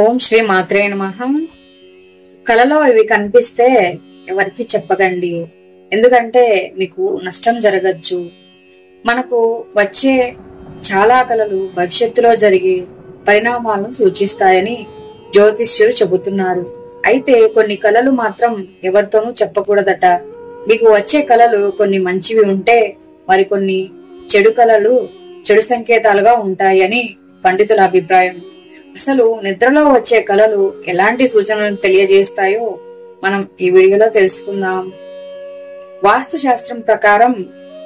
ఓం శ్రీ మాత్రే నమః. కలలో ఇవి కనిపిస్తే ఎవరికి చెప్పకండి, ఎందుకంటే మీకు నష్టం జరగచ్చు. మనకు వచ్చే చాలా కలలు భవిష్యత్తులో జరిగే పరిణామాలను సూచిస్తాయని జ్యోతిష్యులు చెబుతున్నారు. అయితే కొన్ని కలలు మాత్రం ఎవరితోనూ చెప్పకూడదట. మీకు వచ్చే కలలు కొన్ని మంచివి ఉంటే మరికొన్ని చెడు కలలు చెడు సంకేతాలుగా ఉంటాయని పండితుల అభిప్రాయం. అసలు నిద్రలో వచ్చే కలలు ఎలాంటి సూచనలను తెలియజేస్తాయో మనం ఈ వీడియోలో తెలుసుకుందాం. వాస్తు శాస్త్రం ప్రకారం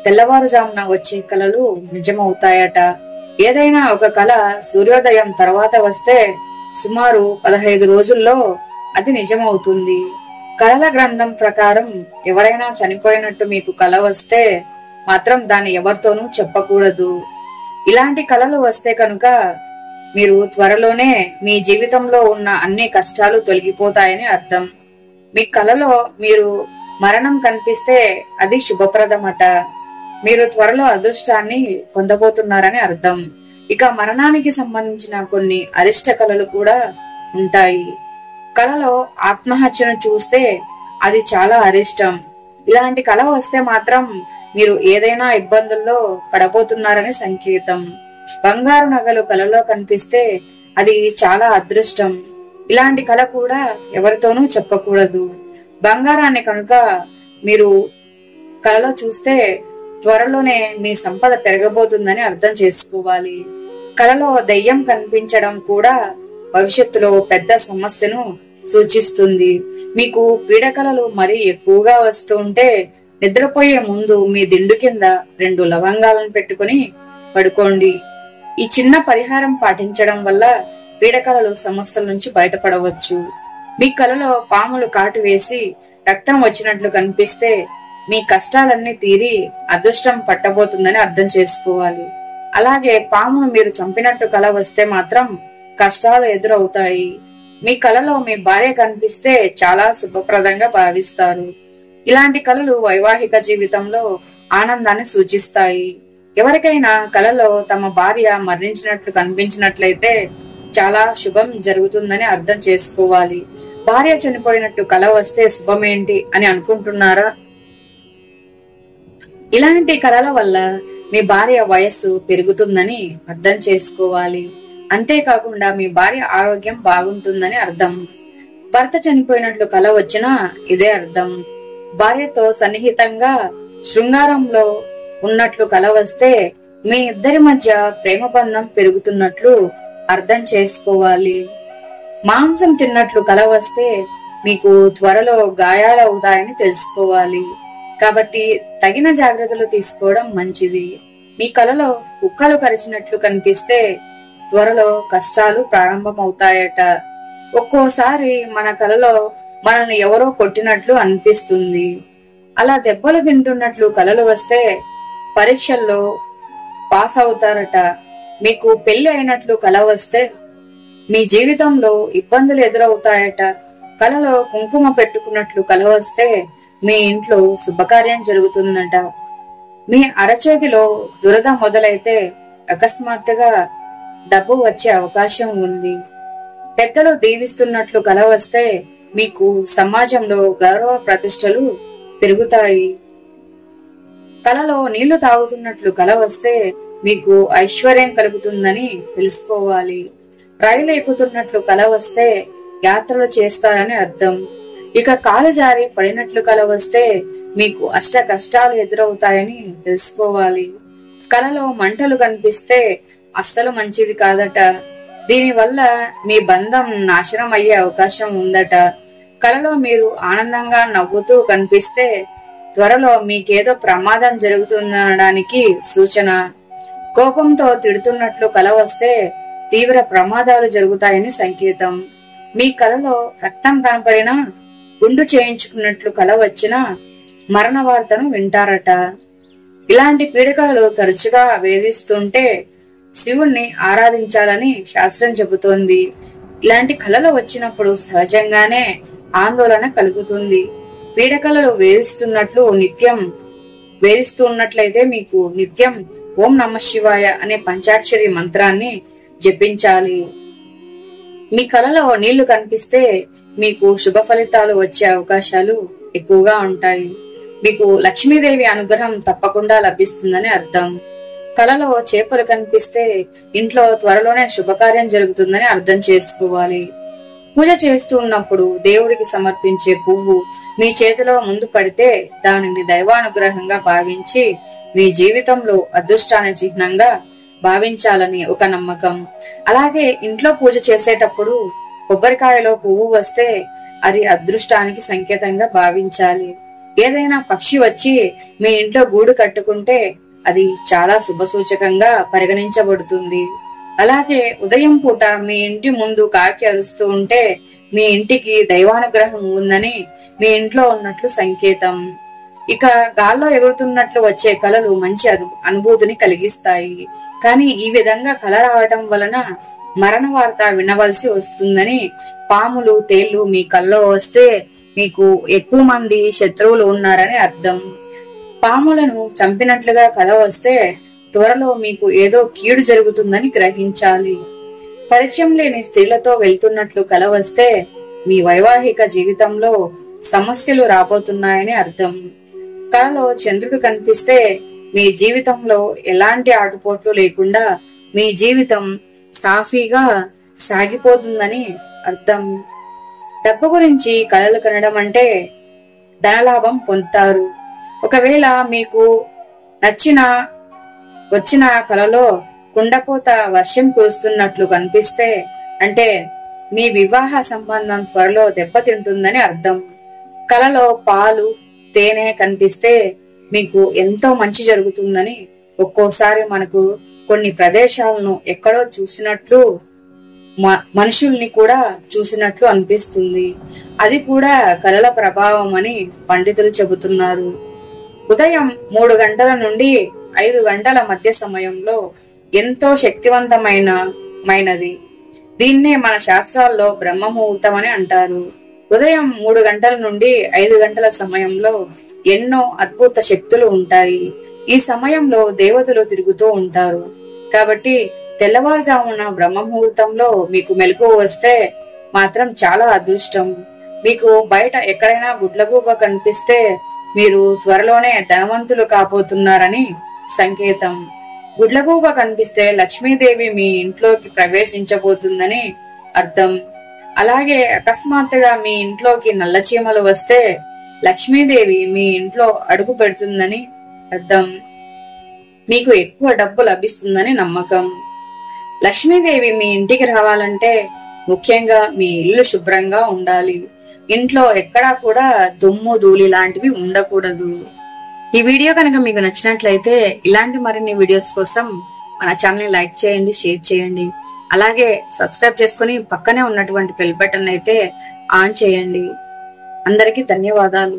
తెల్లవారుజామున వచ్చే కలలు నిజమవుతాయట. ఏదైనా ఒక కల సూర్యోదయం తర్వాత వస్తే సుమారు 15 రోజుల్లో అది నిజమవుతుంది. కలల గ్రంథం ప్రకారం ఎవరైనా చనిపోయినట్టు మీకు కల వస్తే మాత్రం దాన్ని ఎవరితోనూ చెప్పకూడదు. ఇలాంటి కలలు వస్తే కనుక మీరు త్వరలోనే మీ జీవితంలో ఉన్న అన్ని కష్టాలు తొలగిపోతాయని అర్థం. మీ కలలో మీరు మరణం కనిపిస్తే అది శుభప్రదమట. మీరు త్వరలో అదృష్టాన్ని పొందబోతున్నారని అర్థం. ఇక మరణానికి సంబంధించిన కొన్ని అరిష్ట కలలు కూడా ఉంటాయి. కలలో ఆత్మహత్యను చూస్తే అది చాలా అరిష్టం. ఇలాంటి కల వస్తే మాత్రం మీరు ఏదైనా ఇబ్బందుల్లో పడబోతున్నారని సంకేతం. బంగారు నగలు కలలో కనిపిస్తే అది చాలా అదృష్టం. ఇలాంటి కల కూడా ఎవరితోనూ చెప్పకూడదు. బంగారాన్ని కనుక మీరు కలలో చూస్తే త్వరలోనే మీ సంపద పెరగబోతుందని అర్థం చేసుకోవాలి. కలలో దెయ్యం కనిపించడం కూడా భవిష్యత్తులో పెద్ద సమస్యను సూచిస్తుంది. మీకు పీడకలలు మరీ ఎక్కువగా వస్తూ ఉంటే నిద్రపోయే ముందు మీ దిండు కింద 2 లవంగాలను పెట్టుకుని పడుకోండి. ఈ చిన్న పరిహారం పాటించడం వల్ల పీడకలలు సమస్యల నుంచి బయటపడవచ్చు. మీ కలలో పాములు కాటు వేసి రక్తం వచ్చినట్లు కనిపిస్తే మీ కష్టాలన్నీ తీరి అదృష్టం పట్టబోతుందని అర్థం చేసుకోవాలి. అలాగే పామును మీరు చంపినట్టు కల వస్తే మాత్రం కష్టాలు ఎదురవుతాయి. మీ కలలో మీ భార్య కనిపిస్తే చాలా శుభప్రదంగా భావిస్తారు. ఇలాంటి కలలు వైవాహిక జీవితంలో ఆనందాన్ని సూచిస్తాయి. ఎవరికైనా కలలో తమ భార్య మరణించినట్లు కనిపించినట్లయితే చాలా శుభం జరుగుతుందని అర్థం చేసుకోవాలి. భార్య చనిపోయినట్టు కల వస్తే శుభమేంటి అని అనుకుంటున్నారా? ఇలాంటి కలల వల్ల మీ భార్య వయస్సు పెరుగుతుందని అర్థం చేసుకోవాలి. అంతేకాకుండా మీ భార్య ఆరోగ్యం బాగుంటుందని అర్థం. భర్త చనిపోయినట్లు కల వచ్చినా ఇదే అర్థం. భార్యతో సన్నిహితంగా శృంగారంలో ఉన్నట్లు కల వస్తే మీ ఇద్దరి మధ్య ప్రేమ బంధం పెరుగుతున్నట్లు అర్థం చేసుకోవాలి. మాంసం తిన్నట్లు కల వస్తే మీకు త్వరలో గాయాలు అవుతాయని తెలుసుకోవాలి. కాబట్టి తగిన జాగ్రత్తలు తీసుకోవడం మంచిది. మీ కలలో కుక్కలు కరిచినట్లు కనిపిస్తే త్వరలో కష్టాలు ప్రారంభమవుతాయట. ఒక్కోసారి మన కలలో మనల్ని ఎవరో కొట్టినట్లు అనిపిస్తుంది. అలా దెబ్బలు తింటున్నట్లు కలలు వస్తే పరీక్షల్లో పాస్ అవుతారట. మీకు పెళ్లి అయినట్లు కల వస్తే మీ జీవితంలో ఇబ్బందులు ఎదురవుతాయట. కలలో కుంకుమ పెట్టుకున్నట్లు కల వస్తే మీ ఇంట్లో శుభకార్యం జరుగుతుందట. మీ అరచేతిలో దురద మొదలైతే అకస్మాత్తుగా డబ్బు వచ్చే అవకాశం ఉంది. పెద్దలు దీవిస్తున్నట్లు కల వస్తే మీకు సమాజంలో గౌరవ ప్రతిష్టలు పెరుగుతాయి. కలలో నీళ్లు తాగుతున్నట్లు కల వస్తే మీకు ఐశ్వర్యం కలుగుతుందని తెలుసుకోవాలి. రైలు ఎక్కుతున్నట్లు కల వస్తే యాత్రలు చేస్తారని అర్థం. ఇక కాలు జారి పడినట్లు కల వస్తే మీకు అష్ట కష్టాలు ఎదురవుతాయని తెలుసుకోవాలి. కలలో మంటలు కనిపిస్తే అస్సలు మంచిది కాదట. దీనివల్ల మీ బంధం నాశనం అయ్యే అవకాశం ఉందట. కలలో మీరు ఆనందంగా నవ్వుతూ కనిపిస్తే త్వరలో మీకేదో ప్రమాదం జరుగుతుందనడానికి సూచన. కోపంతో తిడుతున్నట్లు కల వస్తే తీవ్ర ప్రమాదాలు జరుగుతాయని సంకేతం. మీ కలలో రక్తం కనపడినా గుండు చేయించుకున్నట్లు కల వచ్చినా మరణ వార్తను వింటారట. ఇలాంటి పీడకలలు తరచుగా వేధిస్తుంటే శివుణ్ణి ఆరాధించాలని శాస్త్రం చెబుతోంది. ఇలాంటి కలలు వచ్చినప్పుడు సహజంగానే ఆందోళన కలుగుతుంది. పీడకలలు వేధిస్తున్నట్లయితే మీకు నిత్యం ఓం నమః శివాయ అనే పంచాక్షరి మంత్రాన్ని జపించాలి. మీ కలలో నీళ్లు కనిపిస్తే మీకు శుభ ఫలితాలు వచ్చే అవకాశాలు ఎక్కువగా ఉంటాయి. మీకు లక్ష్మీదేవి అనుగ్రహం తప్పకుండా లభిస్తుందని అర్థం. కలలో చేపలు కనిపిస్తే ఇంట్లో త్వరలోనే శుభకార్యం జరుగుతుందని అర్థం చేసుకోవాలి. పూజ చేస్తూ ఉన్నప్పుడు దేవుడికి సమర్పించే పువ్వు మీ చేతిలో ముందు పడితే దానిని దైవానుగ్రహంగా భావించి మీ జీవితంలో అదృష్టాన్ని చిహ్నంగా భావించాలని ఒక నమ్మకం. అలాగే ఇంట్లో పూజ చేసేటప్పుడు కొబ్బరికాయలో పువ్వు వస్తే అది అదృష్టానికి సంకేతంగా భావించాలి. ఏదైనా పక్షి వచ్చి మీ ఇంట్లో గూడు కట్టుకుంటే అది చాలా శుభసూచకంగా పరిగణించబడుతుంది. అలాగే ఉదయం పూట మీ ఇంటి ముందు కాకి అరుస్తూ ఉంటే మీ ఇంటికి దైవానుగ్రహం ఉందని మీ ఇంట్లో ఉన్నట్లు సంకేతం. ఇక గాల్లో ఎగురుతున్నట్లు వచ్చే కలలు మంచి అనుభూతిని కలిగిస్తాయి. కానీ ఈ విధంగా కల రావటం వలన మరణ వార్త వినవలసి వస్తుందని, పాములు తేళ్లు మీ కల్లో వస్తే మీకు ఎక్కువ మంది శత్రువులు ఉన్నారని అర్థం. పాములను చంపినట్లుగా కల వస్తే త్వరలో మీకు ఏదో కీడు జరుగుతుందని గ్రహించాలి. పరిచయం లేని స్త్రీలతో వెళ్తున్నట్లు కల వస్తే మీ వైవాహిక జీవితంలో సమస్యలు రాబోతున్నాయని అర్థం. కలలో చంద్రుడు కనిపిస్తే మీ జీవితంలో ఎలాంటి ఆటుపోట్లు లేకుండా మీ జీవితం సాఫీగా సాగిపోతుందని అర్థం. డబ్బు గురించి కలలు కనడం అంటే ధనలాభం పొందుతారు. ఒకవేళ మీకు వచ్చిన కలలో కుండపోత వర్షం కురుస్తున్నట్లు కనిపిస్తే అంటే మీ వివాహ సంబంధం త్వరలో దెబ్బతింటుందని అర్థం. కలలో పాలు తేనె కనిపిస్తే మీకు ఎంతో మంచి జరుగుతుందని, ఒక్కోసారి మనకు కొన్ని ప్రదేశాలను ఎక్కడో చూసినట్లు మనుషుల్ని కూడా చూసినట్లు అనిపిస్తుంది. అది కూడా కలల ప్రభావం అని పండితులు చెబుతున్నారు. ఉదయం 3 గంటల నుండి 5 గంటల మధ్య సమయంలో ఎంతో శక్తివంతమైనది. దీన్నే మన శాస్త్రాల్లో బ్రహ్మ ముహూర్తం అని అంటారు. ఉదయం 3 గంటల నుండి 5 గంటల సమయంలో ఎన్నో అద్భుత శక్తులు ఉంటాయి. ఈ సమయంలో దేవతలు తిరుగుతూ ఉంటారు. కాబట్టి తెల్లవారుజామున బ్రహ్మ ముహూర్తంలో మీకు మెలకువ వస్తే మాత్రం చాలా అదృష్టం. మీకు బయట ఎక్కడైనా గుడ్లగూబ కనిపిస్తే మీరు త్వరలోనే ధనవంతులు కాబోతున్నారని సంకేతం. గుడ్లగూబ కనిపిస్తే లక్ష్మీదేవి మీ ఇంట్లోకి ప్రవేశించబోతుందని అర్థం. అలాగే అకస్మాత్తుగా మీ ఇంట్లోకి నల్ల చీమలు వస్తే లక్ష్మీదేవి మీ ఇంట్లో అడుగు పెడుతుందని అర్థం. మీకు ఎక్కువ డబ్బు లభిస్తుందని నమ్మకం. లక్ష్మీదేవి మీ ఇంటికి రావాలంటే ముఖ్యంగా మీ ఇల్లు శుభ్రంగా ఉండాలి. ఇంట్లో ఎక్కడా కూడా దుమ్ము ధూళి లాంటివి ఉండకూడదు. ఈ వీడియో కనుక మీకు నచ్చినట్లయితే ఇలాంటి మరిన్ని వీడియోస్ కోసం మన ఛానల్ ని లైక్ చేయండి, షేర్ చేయండి. అలాగే సబ్స్క్రైబ్ చేసుకుని పక్కనే ఉన్నటువంటి బెల్ బటన్ అయితే ఆన్ చేయండి. అందరికీ ధన్యవాదాలు.